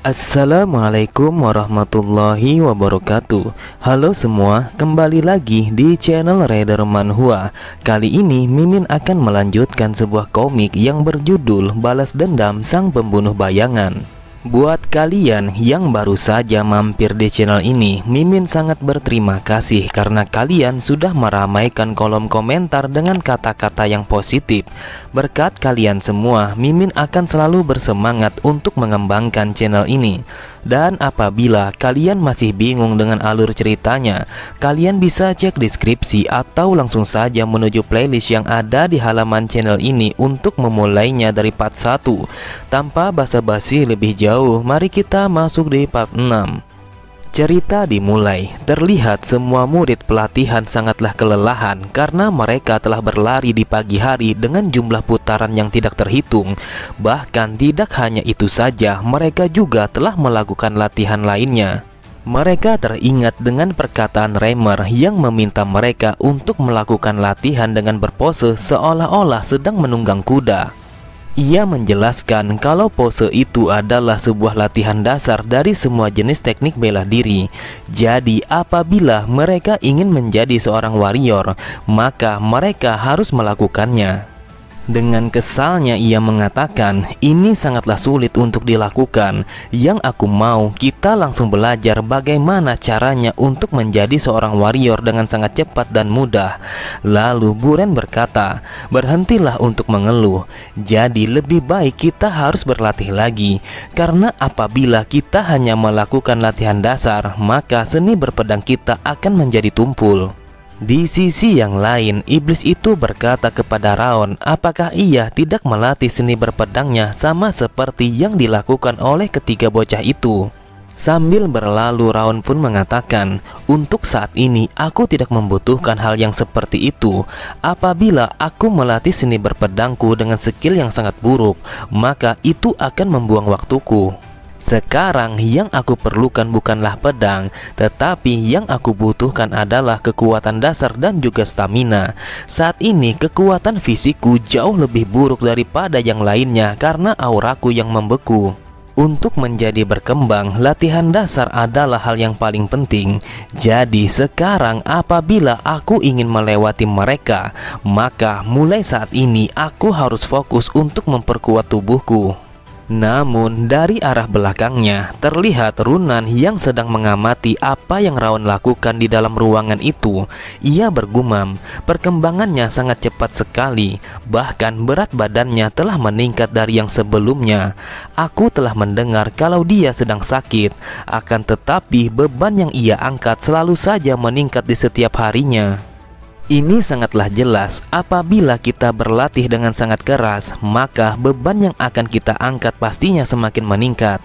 Assalamualaikum warahmatullahi wabarakatuh. Halo semua, kembali lagi di channel Raider Manhwa. Kali ini Mimin akan melanjutkan sebuah komik yang berjudul Balas Dendam Sang Pembunuh Bayangan. Buat kalian yang baru saja mampir di channel ini, Mimin sangat berterima kasih karena kalian sudah meramaikan kolom komentar dengan kata-kata yang positif. Berkat kalian semua, Mimin akan selalu bersemangat untuk mengembangkan channel ini. Dan apabila kalian masih bingung dengan alur ceritanya, kalian bisa cek deskripsi atau langsung saja menuju playlist yang ada di halaman channel ini untuk memulainya dari part 1. Tanpa basa-basi lebih jauh, mari kita masuk di part 6. Cerita dimulai. Terlihat semua murid pelatihan sangatlah kelelahan karena mereka telah berlari di pagi hari dengan jumlah putaran yang tidak terhitung. Bahkan tidak hanya itu saja, mereka juga telah melakukan latihan lainnya. Mereka teringat dengan perkataan Reimer yang meminta mereka untuk melakukan latihan dengan berpose seolah-olah sedang menunggang kuda. Ia menjelaskan kalau pose itu adalah sebuah latihan dasar dari semua jenis teknik bela diri. Jadi apabila mereka ingin menjadi seorang warrior, maka mereka harus melakukannya. Dengan kesalnya ia mengatakan, ini sangatlah sulit untuk dilakukan. Yang aku mau, kita langsung belajar bagaimana caranya untuk menjadi seorang warrior dengan sangat cepat dan mudah. Lalu Buren berkata, berhentilah untuk mengeluh. Jadi lebih baik kita harus berlatih lagi. Karena apabila kita hanya melakukan latihan dasar, maka seni berpedang kita akan menjadi tumpul. Di sisi yang lain, iblis itu berkata kepada Raon, apakah ia tidak melatih seni berpedangnya sama seperti yang dilakukan oleh ketiga bocah itu? Sambil berlalu, Raon pun mengatakan, untuk saat ini aku tidak membutuhkan hal yang seperti itu. Apabila aku melatih seni berpedangku dengan skill yang sangat buruk, maka itu akan membuang waktuku. Sekarang yang aku perlukan bukanlah pedang, tetapi yang aku butuhkan adalah kekuatan dasar dan juga stamina. Saat ini kekuatan fisikku jauh lebih buruk daripada yang lainnya karena auraku yang membeku. Untuk menjadi berkembang, latihan dasar adalah hal yang paling penting. Jadi sekarang apabila aku ingin melewati mereka, maka mulai saat ini aku harus fokus untuk memperkuat tubuhku. Namun dari arah belakangnya terlihat Runan yang sedang mengamati apa yang Raon lakukan di dalam ruangan itu. Ia bergumam, perkembangannya sangat cepat sekali. Bahkan berat badannya telah meningkat dari yang sebelumnya. Aku telah mendengar kalau dia sedang sakit. Akan tetapi beban yang ia angkat selalu saja meningkat di setiap harinya. Ini sangatlah jelas, apabila kita berlatih dengan sangat keras, maka beban yang akan kita angkat pastinya semakin meningkat.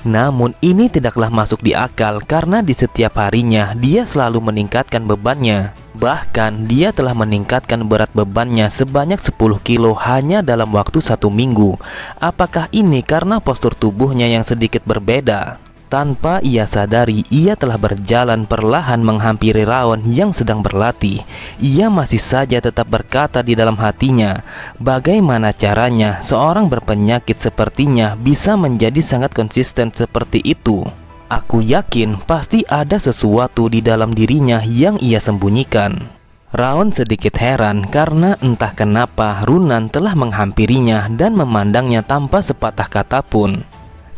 Namun ini tidaklah masuk di akal karena di setiap harinya dia selalu meningkatkan bebannya. Bahkan dia telah meningkatkan berat bebannya sebanyak 10 kilo hanya dalam waktu 1 minggu. Apakah ini karena postur tubuhnya yang sedikit berbeda? Tanpa ia sadari, ia telah berjalan perlahan menghampiri Raon yang sedang berlatih. Ia masih saja tetap berkata di dalam hatinya, bagaimana caranya seorang berpenyakit sepertinya bisa menjadi sangat konsisten seperti itu? Aku yakin pasti ada sesuatu di dalam dirinya yang ia sembunyikan. Raon sedikit heran karena entah kenapa Runan telah menghampirinya dan memandangnya tanpa sepatah kata pun.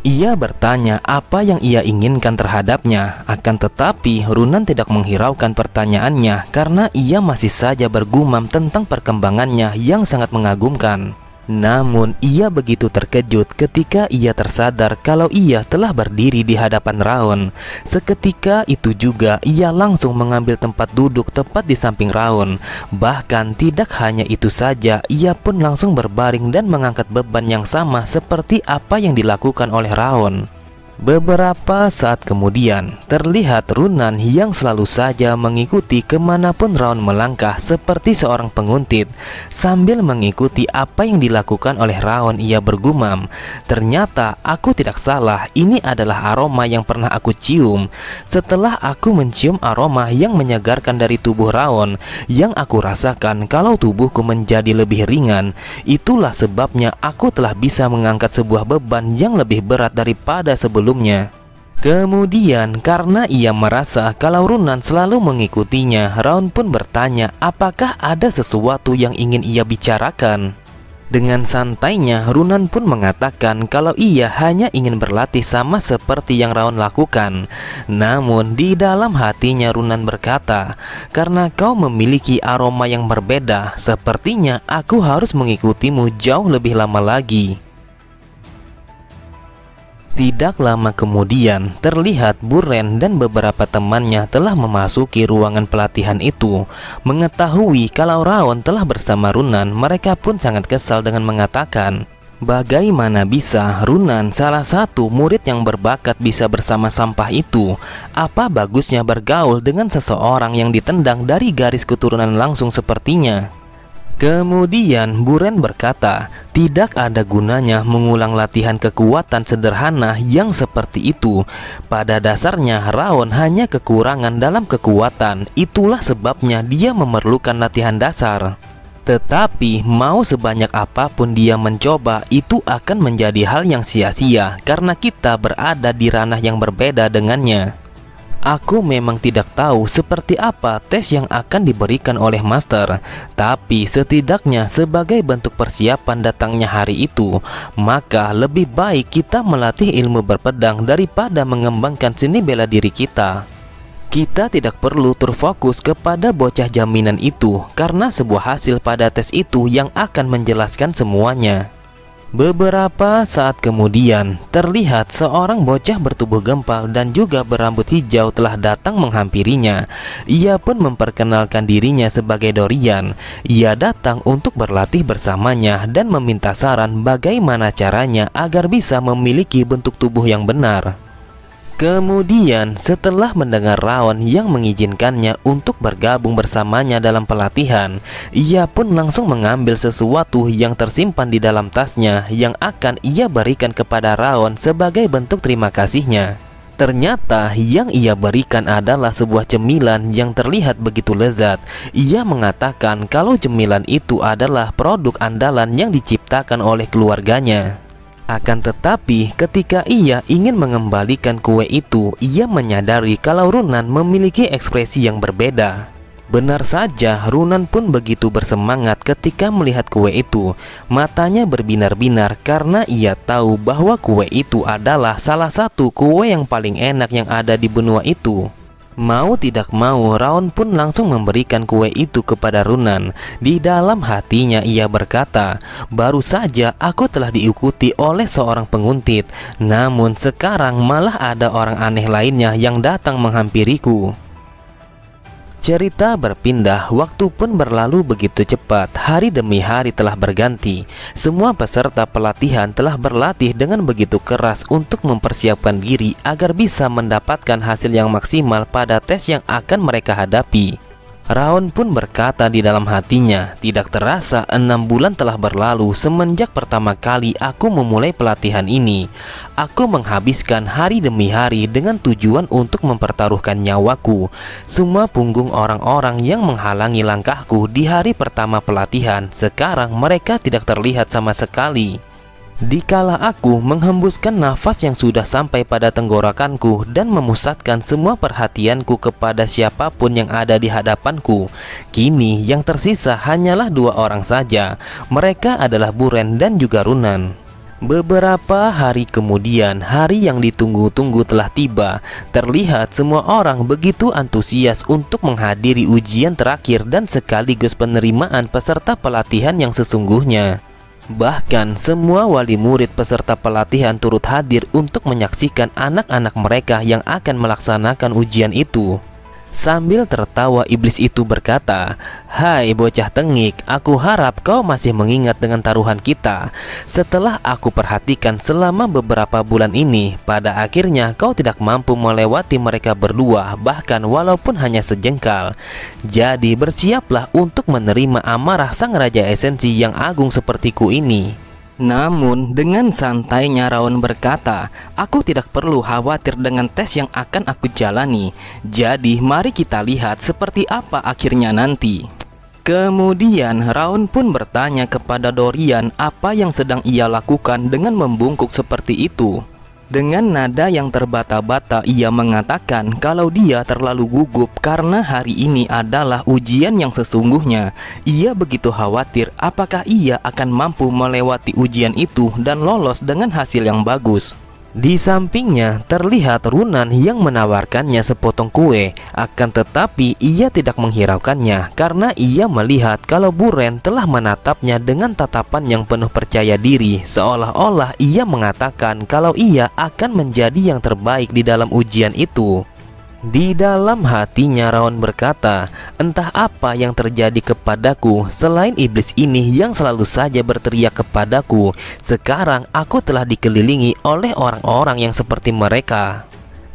Ia bertanya apa yang ia inginkan terhadapnya, akan tetapi Runan tidak menghiraukan pertanyaannya karena ia masih saja bergumam tentang perkembangannya yang sangat mengagumkan. Namun ia begitu terkejut ketika ia tersadar kalau ia telah berdiri di hadapan Raon. Seketika itu juga ia langsung mengambil tempat duduk tepat di samping Raon. Bahkan tidak hanya itu saja, ia pun langsung berbaring dan mengangkat beban yang sama seperti apa yang dilakukan oleh Raon. Beberapa saat kemudian, terlihat Runan yang selalu saja mengikuti kemanapun Raon melangkah seperti seorang penguntit. Sambil mengikuti apa yang dilakukan oleh Raon, ia bergumam, ternyata aku tidak salah, ini adalah aroma yang pernah aku cium. Setelah aku mencium aroma yang menyegarkan dari tubuh Raon, yang aku rasakan kalau tubuhku menjadi lebih ringan. Itulah sebabnya aku telah bisa mengangkat sebuah beban yang lebih berat daripada sebelumnya. sebelumnya. Kemudian karena ia merasa kalau Runan selalu mengikutinya, Raon pun bertanya apakah ada sesuatu yang ingin ia bicarakan. Dengan santainya Runan pun mengatakan kalau ia hanya ingin berlatih sama seperti yang Raon lakukan. Namun di dalam hatinya Runan berkata, karena kau memiliki aroma yang berbeda, sepertinya aku harus mengikutimu jauh lebih lama lagi. Tidak lama kemudian, terlihat Buren dan beberapa temannya telah memasuki ruangan pelatihan itu. Mengetahui kalau Raon telah bersama Runan, mereka pun sangat kesal dengan mengatakan, bagaimana bisa Runan, salah satu murid yang berbakat, bisa bersama sampah itu? Apa bagusnya bergaul dengan seseorang yang ditendang dari garis keturunan langsung sepertinya? Kemudian Buren berkata, tidak ada gunanya mengulang latihan kekuatan sederhana yang seperti itu. Pada dasarnya Raon hanya kekurangan dalam kekuatan, itulah sebabnya dia memerlukan latihan dasar. Tetapi mau sebanyak apapun dia mencoba, itu akan menjadi hal yang sia-sia karena kita berada di ranah yang berbeda dengannya. Aku memang tidak tahu seperti apa tes yang akan diberikan oleh master, tapi setidaknya sebagai bentuk persiapan datangnya hari itu, maka lebih baik kita melatih ilmu berpedang daripada mengembangkan seni bela diri kita. Kita tidak perlu terfokus kepada bocah jaminan itu, karena sebuah hasil pada tes itu yang akan menjelaskan semuanya. Beberapa saat kemudian, terlihat seorang bocah bertubuh gempal dan juga berambut hijau telah datang menghampirinya. Ia pun memperkenalkan dirinya sebagai Dorian. Ia datang untuk berlatih bersamanya dan meminta saran bagaimana caranya agar bisa memiliki bentuk tubuh yang benar. Kemudian setelah mendengar Raon yang mengizinkannya untuk bergabung bersamanya dalam pelatihan, ia pun langsung mengambil sesuatu yang tersimpan di dalam tasnya yang akan ia berikan kepada Raon sebagai bentuk terima kasihnya. Ternyata yang ia berikan adalah sebuah cemilan yang terlihat begitu lezat. Ia mengatakan kalau cemilan itu adalah produk andalan yang diciptakan oleh keluarganya. Akan tetapi ketika ia ingin mengembalikan kue itu, ia menyadari kalau Runan memiliki ekspresi yang berbeda. Benar saja, Runan pun begitu bersemangat ketika melihat kue itu. Matanya berbinar-binar karena ia tahu bahwa kue itu adalah salah satu kue yang paling enak yang ada di benua itu. Mau tidak mau, Raon pun langsung memberikan kue itu kepada Runan. Di dalam hatinya ia berkata, baru saja aku telah diikuti oleh seorang penguntit, namun sekarang malah ada orang aneh lainnya yang datang menghampiriku. Cerita berpindah, waktu pun berlalu begitu cepat. Hari demi hari telah berganti. Semua peserta pelatihan telah berlatih dengan begitu keras untuk mempersiapkan diri agar bisa mendapatkan hasil yang maksimal pada tes yang akan mereka hadapi. Raon pun berkata di dalam hatinya, tidak terasa 6 bulan telah berlalu semenjak pertama kali aku memulai pelatihan ini. Aku menghabiskan hari demi hari dengan tujuan untuk mempertaruhkan nyawaku. Semua punggung orang-orang yang menghalangi langkahku di hari pertama pelatihan, sekarang mereka tidak terlihat sama sekali. Dikala aku menghembuskan nafas yang sudah sampai pada tenggorokanku dan memusatkan semua perhatianku kepada siapapun yang ada di hadapanku, kini yang tersisa hanyalah 2 orang saja. Mereka adalah Buren dan juga Runan. Beberapa hari kemudian, hari yang ditunggu-tunggu telah tiba. Terlihat semua orang begitu antusias untuk menghadiri ujian terakhir dan sekaligus penerimaan peserta pelatihan yang sesungguhnya. Bahkan semua wali murid peserta pelatihan turut hadir untuk menyaksikan anak-anak mereka yang akan melaksanakan ujian itu. Sambil tertawa, iblis itu berkata, "Hai bocah tengik, aku harap kau masih mengingat dengan taruhan kita. Setelah aku perhatikan selama beberapa bulan ini, pada akhirnya kau tidak mampu melewati mereka berdua, bahkan walaupun hanya sejengkal. Jadi bersiaplah untuk menerima amarah sang raja esensi yang agung sepertiku ini." Namun dengan santainya Raon berkata, aku tidak perlu khawatir dengan tes yang akan aku jalani. Jadi mari kita lihat seperti apa akhirnya nanti. Kemudian Raon pun bertanya kepada Dorian apa yang sedang ia lakukan dengan membungkuk seperti itu. Dengan nada yang terbata-bata ia mengatakan kalau dia terlalu gugup karena hari ini adalah ujian yang sesungguhnya. Ia begitu khawatir apakah ia akan mampu melewati ujian itu dan lolos dengan hasil yang bagus. Di sampingnya terlihat Runan yang menawarkannya sepotong kue, akan tetapi ia tidak menghiraukannya karena ia melihat kalau Buren telah menatapnya dengan tatapan yang penuh percaya diri, seolah-olah ia mengatakan kalau ia akan menjadi yang terbaik di dalam ujian itu. Di dalam hatinya Raon berkata, entah apa yang terjadi kepadaku selain iblis ini yang selalu saja berteriak kepadaku. Sekarang aku telah dikelilingi oleh orang-orang yang seperti mereka.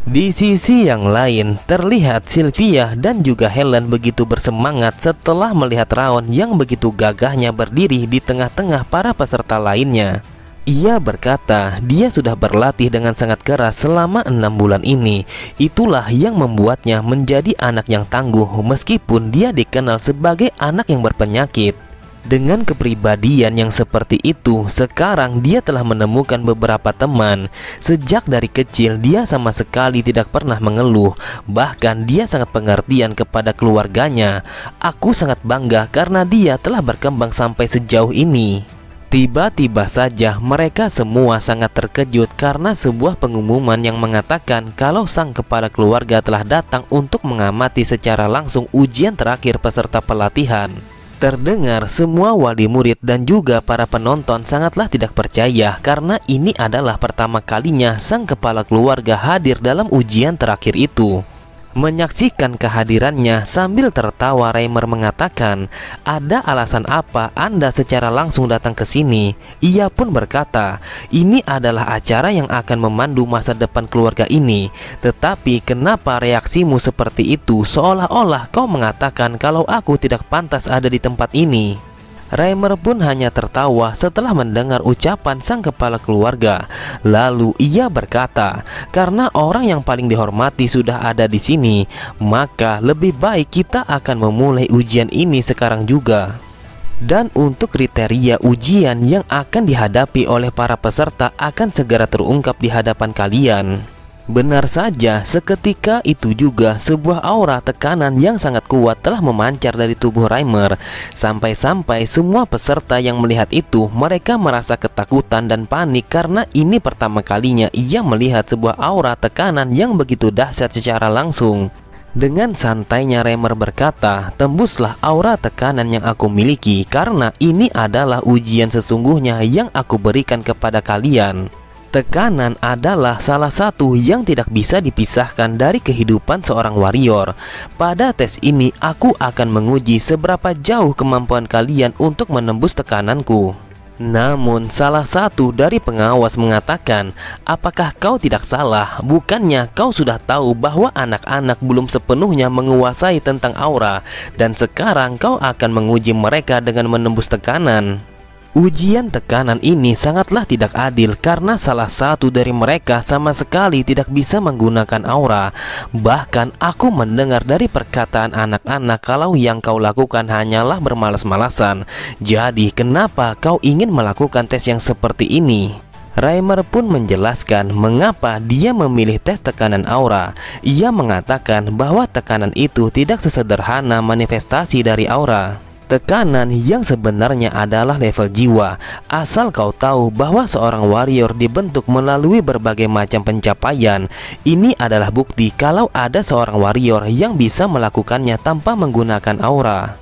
Di sisi yang lain terlihat Sylvia dan juga Helen begitu bersemangat setelah melihat Raon yang begitu gagahnya berdiri di tengah-tengah para peserta lainnya. Ia berkata dia sudah berlatih dengan sangat keras selama 6 bulan ini. Itulah yang membuatnya menjadi anak yang tangguh meskipun dia dikenal sebagai anak yang berpenyakit. Dengan kepribadian yang seperti itu, sekarang dia telah menemukan beberapa teman. Sejak dari kecil dia sama sekali tidak pernah mengeluh. Bahkan dia sangat pengertian kepada keluarganya. Aku sangat bangga karena dia telah berkembang sampai sejauh ini. Tiba-tiba saja mereka semua sangat terkejut karena sebuah pengumuman yang mengatakan kalau sang kepala keluarga telah datang untuk mengamati secara langsung ujian terakhir peserta pelatihan. Terdengar semua wali murid dan juga para penonton sangatlah tidak percaya karena ini adalah pertama kalinya sang kepala keluarga hadir dalam ujian terakhir itu. Menyaksikan kehadirannya sambil tertawa, Reimer mengatakan, ada alasan apa Anda secara langsung datang ke sini? Ia pun berkata, ini adalah acara yang akan memandu masa depan keluarga ini. Tetapi kenapa reaksimu seperti itu, seolah-olah kau mengatakan kalau aku tidak pantas ada di tempat ini? Reimer pun hanya tertawa setelah mendengar ucapan sang kepala keluarga. Lalu ia berkata, karena orang yang paling dihormati sudah ada di sini, maka lebih baik kita akan memulai ujian ini sekarang juga. Dan untuk kriteria ujian yang akan dihadapi oleh para peserta akan segera terungkap di hadapan kalian. Benar saja, seketika itu juga sebuah aura tekanan yang sangat kuat telah memancar dari tubuh Reimer. Sampai-sampai semua peserta yang melihat itu, mereka merasa ketakutan dan panik karena ini pertama kalinya ia melihat sebuah aura tekanan yang begitu dahsyat secara langsung. Dengan santainya Reimer berkata, tembuslah aura tekanan yang aku miliki karena ini adalah ujian sesungguhnya yang aku berikan kepada kalian. Tekanan adalah salah satu yang tidak bisa dipisahkan dari kehidupan seorang warrior. Pada tes ini aku akan menguji seberapa jauh kemampuan kalian untuk menembus tekananku. Namun salah satu dari pengawas mengatakan, apakah kau tidak salah? Bukannya kau sudah tahu bahwa anak-anak belum sepenuhnya menguasai tentang aura, dan sekarang kau akan menguji mereka dengan menembus tekanan. Ujian tekanan ini sangatlah tidak adil karena salah satu dari mereka sama sekali tidak bisa menggunakan aura. Bahkan aku mendengar dari perkataan anak-anak kalau yang kau lakukan hanyalah bermalas-malasan. Jadi kenapa kau ingin melakukan tes yang seperti ini? Reimer pun menjelaskan mengapa dia memilih tes tekanan aura. Ia mengatakan bahwa tekanan itu tidak sesederhana manifestasi dari aura. Tekanan yang sebenarnya adalah level jiwa. Asal kau tahu bahwa seorang warrior dibentuk melalui berbagai macam pencapaian. Ini adalah bukti kalau ada seorang warrior yang bisa melakukannya tanpa menggunakan aura.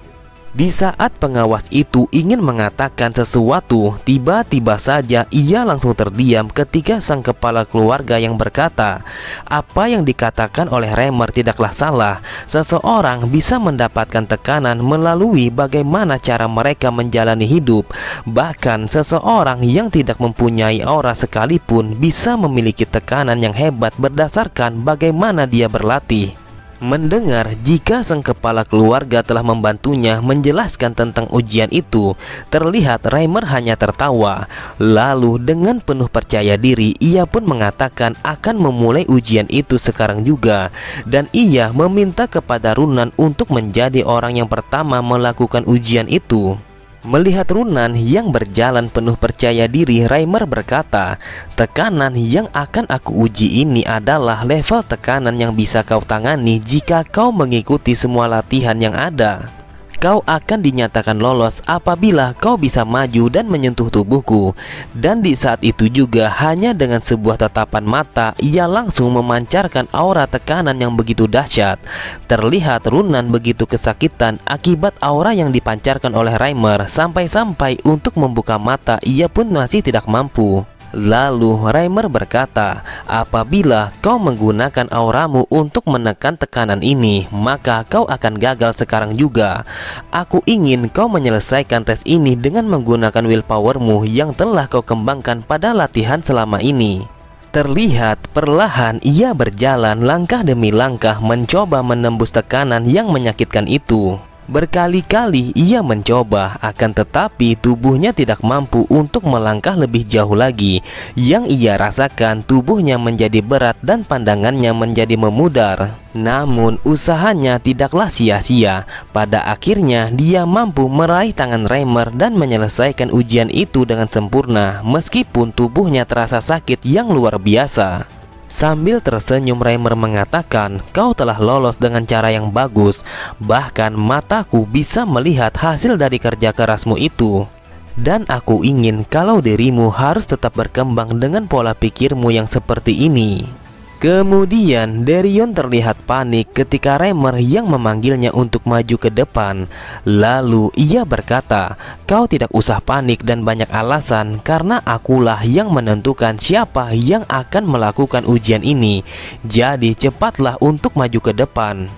Di saat pengawas itu ingin mengatakan sesuatu, tiba-tiba saja ia langsung terdiam ketika sang kepala keluarga yang berkata, apa yang dikatakan oleh Reimer tidaklah salah. Seseorang bisa mendapatkan tekanan melalui bagaimana cara mereka menjalani hidup. Bahkan seseorang yang tidak mempunyai aura sekalipun bisa memiliki tekanan yang hebat berdasarkan bagaimana dia berlatih. Mendengar jika sang kepala keluarga telah membantunya menjelaskan tentang ujian itu, terlihat Reimer hanya tertawa. Lalu dengan penuh percaya diri ia pun mengatakan akan memulai ujian itu sekarang juga. Dan ia meminta kepada Runan untuk menjadi orang yang pertama melakukan ujian itu. Melihat Runan yang berjalan penuh percaya diri, Reimer berkata, tekanan yang akan aku uji ini adalah level tekanan yang bisa kau tangani jika kau mengikuti semua latihan yang ada. Kau akan dinyatakan lolos apabila kau bisa maju dan menyentuh tubuhku. Dan di saat itu juga, hanya dengan sebuah tatapan mata, ia langsung memancarkan aura tekanan yang begitu dahsyat. Terlihat Runan begitu kesakitan akibat aura yang dipancarkan oleh Reimer, sampai-sampai untuk membuka mata ia pun masih tidak mampu. Lalu Reimer berkata, apabila kau menggunakan auramu untuk menekan tekanan ini, maka kau akan gagal sekarang juga. Aku ingin kau menyelesaikan tes ini dengan menggunakan willpowermu yang telah kau kembangkan pada latihan selama ini. Terlihat perlahan ia berjalan langkah demi langkah mencoba menembus tekanan yang menyakitkan itu. Berkali-kali ia mencoba, akan tetapi tubuhnya tidak mampu untuk melangkah lebih jauh lagi. Yang ia rasakan, tubuhnya menjadi berat dan pandangannya menjadi memudar. Namun usahanya tidaklah sia-sia. Pada akhirnya dia mampu meraih tangan Reimer dan menyelesaikan ujian itu dengan sempurna, meskipun tubuhnya terasa sakit yang luar biasa. Sambil tersenyum, Reimer mengatakan, kau telah lolos dengan cara yang bagus. Bahkan mataku bisa melihat hasil dari kerja kerasmu itu. Dan aku ingin kalau dirimu harus tetap berkembang dengan pola pikirmu yang seperti ini. Kemudian Derion terlihat panik ketika Reimer yang memanggilnya untuk maju ke depan. Lalu ia berkata, kau tidak usah panik dan banyak alasan, karena akulah yang menentukan siapa yang akan melakukan ujian ini. Jadi cepatlah untuk maju ke depan.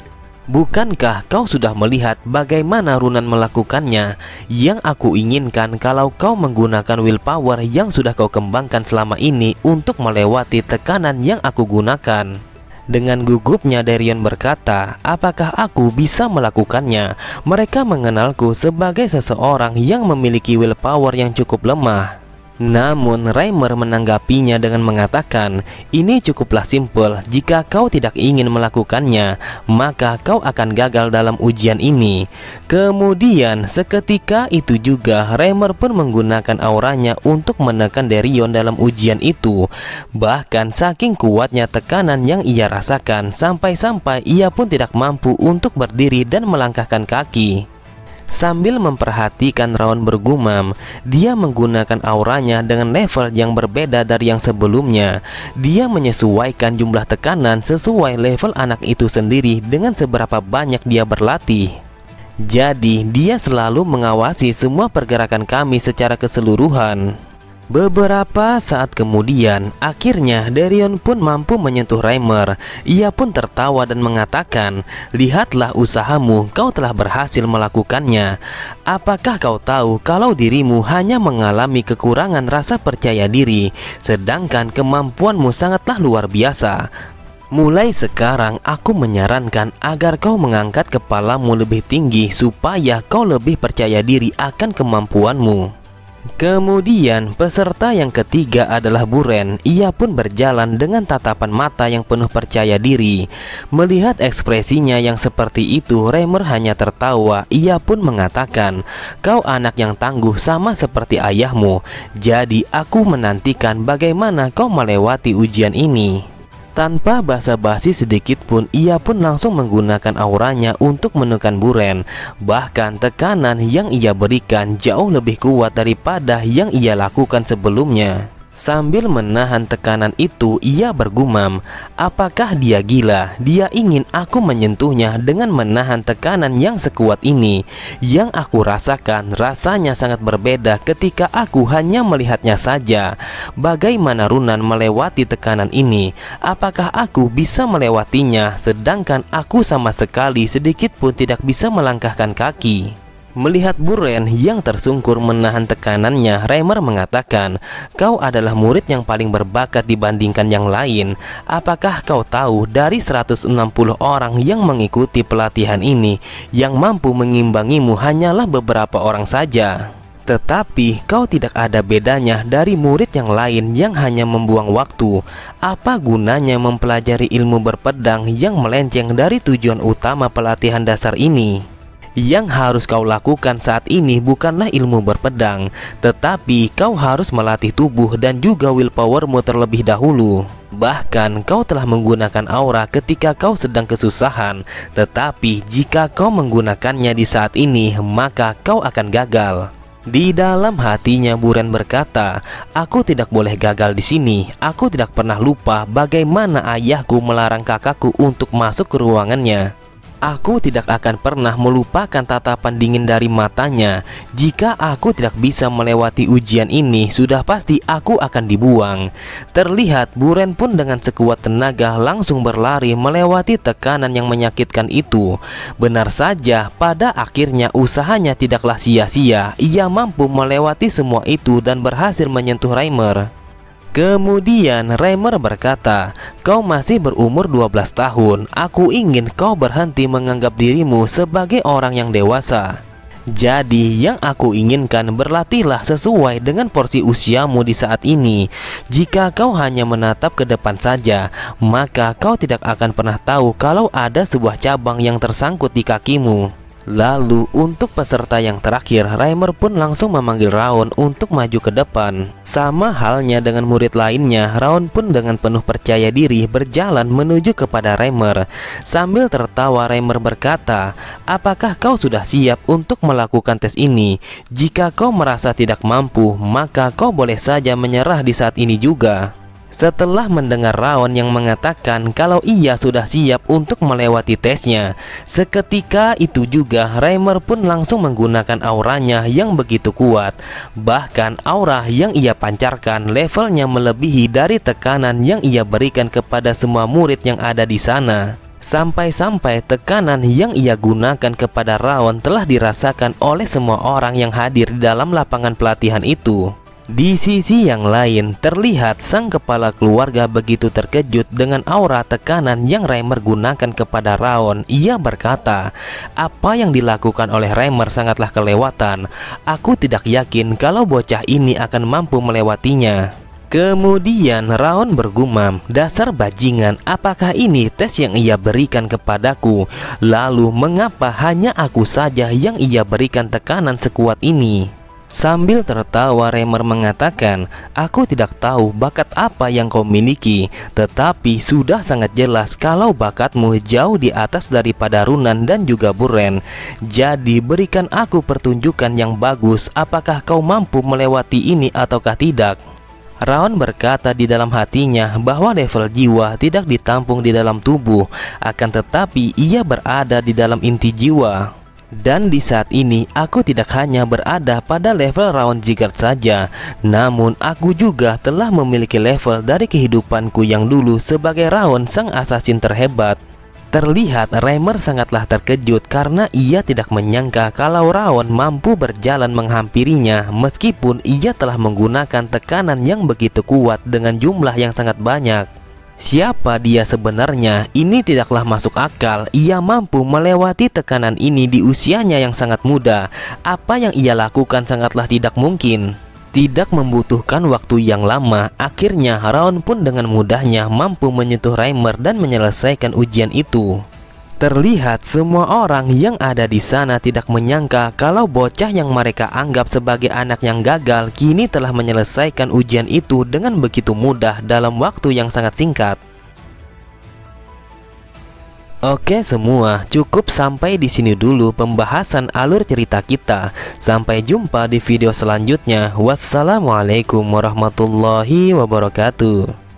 Bukankah kau sudah melihat bagaimana Runan melakukannya? Yang aku inginkan kalau kau menggunakan willpower yang sudah kau kembangkan selama ini untuk melewati tekanan yang aku gunakan. Dengan gugupnya Derion berkata, apakah aku bisa melakukannya? Mereka mengenalku sebagai seseorang yang memiliki willpower yang cukup lemah. Namun Reimer menanggapinya dengan mengatakan, ini cukuplah simpel. Jika kau tidak ingin melakukannya, maka kau akan gagal dalam ujian ini. Kemudian seketika itu juga Reimer pun menggunakan auranya untuk menekan Derion dalam ujian itu. Bahkan saking kuatnya tekanan yang ia rasakan, sampai-sampai ia pun tidak mampu untuk berdiri dan melangkahkan kaki. Sambil memperhatikan Raon bergumam, dia menggunakan auranya dengan level yang berbeda dari yang sebelumnya. Dia menyesuaikan jumlah tekanan sesuai level anak itu sendiri dengan seberapa banyak dia berlatih. Jadi dia selalu mengawasi semua pergerakan kami secara keseluruhan. Beberapa saat kemudian, akhirnya Derion pun mampu menyentuh Reimer. Ia pun tertawa dan mengatakan, lihatlah usahamu, kau telah berhasil melakukannya. Apakah kau tahu kalau dirimu hanya mengalami kekurangan rasa percaya diri, sedangkan kemampuanmu sangatlah luar biasa. Mulai sekarang aku menyarankan agar kau mengangkat kepalamu lebih tinggi supaya kau lebih percaya diri akan kemampuanmu. Kemudian peserta yang ketiga adalah Buren. Ia pun berjalan dengan tatapan mata yang penuh percaya diri. Melihat ekspresinya yang seperti itu, Reimer hanya tertawa. Ia pun mengatakan, kau anak yang tangguh sama seperti ayahmu. Jadi aku menantikan bagaimana kau melewati ujian ini. Tanpa basa-basi sedikit pun, ia pun langsung menggunakan auranya untuk menekan Buren. Bahkan tekanan yang ia berikan jauh lebih kuat daripada yang ia lakukan sebelumnya. Sambil menahan tekanan itu, ia bergumam, apakah dia gila? Dia ingin aku menyentuhnya dengan menahan tekanan yang sekuat ini. Yang aku rasakan rasanya sangat berbeda ketika aku hanya melihatnya saja. Bagaimana Runan melewati tekanan ini? Apakah aku bisa melewatinya? Sedangkan aku sama sekali sedikit pun tidak bisa melangkahkan kaki. Melihat Buren yang tersungkur menahan tekanannya, Reimer mengatakan, kau adalah murid yang paling berbakat dibandingkan yang lain. Apakah kau tahu dari 160 orang yang mengikuti pelatihan ini, yang mampu mengimbangimu hanyalah beberapa orang saja? Tetapi kau tidak ada bedanya dari murid yang lain yang hanya membuang waktu. Apa gunanya mempelajari ilmu berpedang yang melenceng dari tujuan utama pelatihan dasar ini? Yang harus kau lakukan saat ini bukanlah ilmu berpedang, tetapi kau harus melatih tubuh dan juga willpowermu terlebih dahulu. Bahkan kau telah menggunakan aura ketika kau sedang kesusahan, tetapi jika kau menggunakannya di saat ini, maka kau akan gagal. Di dalam hatinya Buren berkata, aku tidak boleh gagal di sini. Aku tidak pernah lupa bagaimana ayahku melarang kakakku untuk masuk ke ruangannya. Aku tidak akan pernah melupakan tatapan dingin dari matanya. Jika aku tidak bisa melewati ujian ini, sudah pasti aku akan dibuang. Terlihat Buren pun dengan sekuat tenaga langsung berlari melewati tekanan yang menyakitkan itu. Benar saja, pada akhirnya usahanya tidaklah sia-sia. Ia mampu melewati semua itu dan berhasil menyentuh Reimer. Kemudian Reimer berkata, kau masih berumur 12 tahun. Aku ingin kau berhenti menganggap dirimu sebagai orang yang dewasa. Jadi yang aku inginkan, berlatihlah sesuai dengan porsi usiamu di saat ini. Jika kau hanya menatap ke depan saja, maka kau tidak akan pernah tahu kalau ada sebuah cabang yang tersangkut di kakimu. Lalu untuk peserta yang terakhir, Reimer pun langsung memanggil Raon untuk maju ke depan. Sama halnya dengan murid lainnya, Raon pun dengan penuh percaya diri berjalan menuju kepada Reimer. Sambil tertawa Reimer berkata, apakah kau sudah siap untuk melakukan tes ini? Jika kau merasa tidak mampu, maka kau boleh saja menyerah di saat ini juga. Setelah mendengar Raon yang mengatakan kalau ia sudah siap untuk melewati tesnya, seketika itu juga Reimer pun langsung menggunakan auranya yang begitu kuat. Bahkan aura yang ia pancarkan levelnya melebihi dari tekanan yang ia berikan kepada semua murid yang ada di sana. Sampai-sampai tekanan yang ia gunakan kepada Raon telah dirasakan oleh semua orang yang hadir di dalam lapangan pelatihan itu. Di sisi yang lain, terlihat sang kepala keluarga begitu terkejut dengan aura tekanan yang Reimer gunakan kepada Raon. Ia berkata, apa yang dilakukan oleh Reimer sangatlah kelewatan. Aku tidak yakin kalau bocah ini akan mampu melewatinya. Kemudian Raon bergumam, dasar bajingan, apakah ini tes yang ia berikan kepadaku? Lalu mengapa hanya aku saja yang ia berikan tekanan sekuat ini? Sambil tertawa Reimer mengatakan, aku tidak tahu bakat apa yang kau miliki, tetapi sudah sangat jelas kalau bakatmu jauh di atas daripada Runan dan juga Buren. Jadi berikan aku pertunjukan yang bagus, apakah kau mampu melewati ini ataukah tidak? Raon berkata di dalam hatinya bahwa level jiwa tidak ditampung di dalam tubuh, akan tetapi ia berada di dalam inti jiwa. Dan di saat ini aku tidak hanya berada pada level Raon Jigard saja, namun aku juga telah memiliki level dari kehidupanku yang dulu sebagai Raon sang asasin terhebat. Terlihat Reimer sangatlah terkejut karena ia tidak menyangka kalau Raon mampu berjalan menghampirinya meskipun ia telah menggunakan tekanan yang begitu kuat dengan jumlah yang sangat banyak. Siapa dia sebenarnya? Ini tidaklah masuk akal. Ia mampu melewati tekanan ini di usianya yang sangat muda. Apa yang ia lakukan sangatlah tidak mungkin. Tidak membutuhkan waktu yang lama, akhirnya Raon pun dengan mudahnya mampu menyentuh Reimer dan menyelesaikan ujian itu. Terlihat semua orang yang ada di sana tidak menyangka kalau bocah yang mereka anggap sebagai anak yang gagal kini telah menyelesaikan ujian itu dengan begitu mudah dalam waktu yang sangat singkat. Oke semua, cukup sampai di sini dulu pembahasan alur cerita kita. Sampai jumpa di video selanjutnya. Wassalamualaikum warahmatullahi wabarakatuh.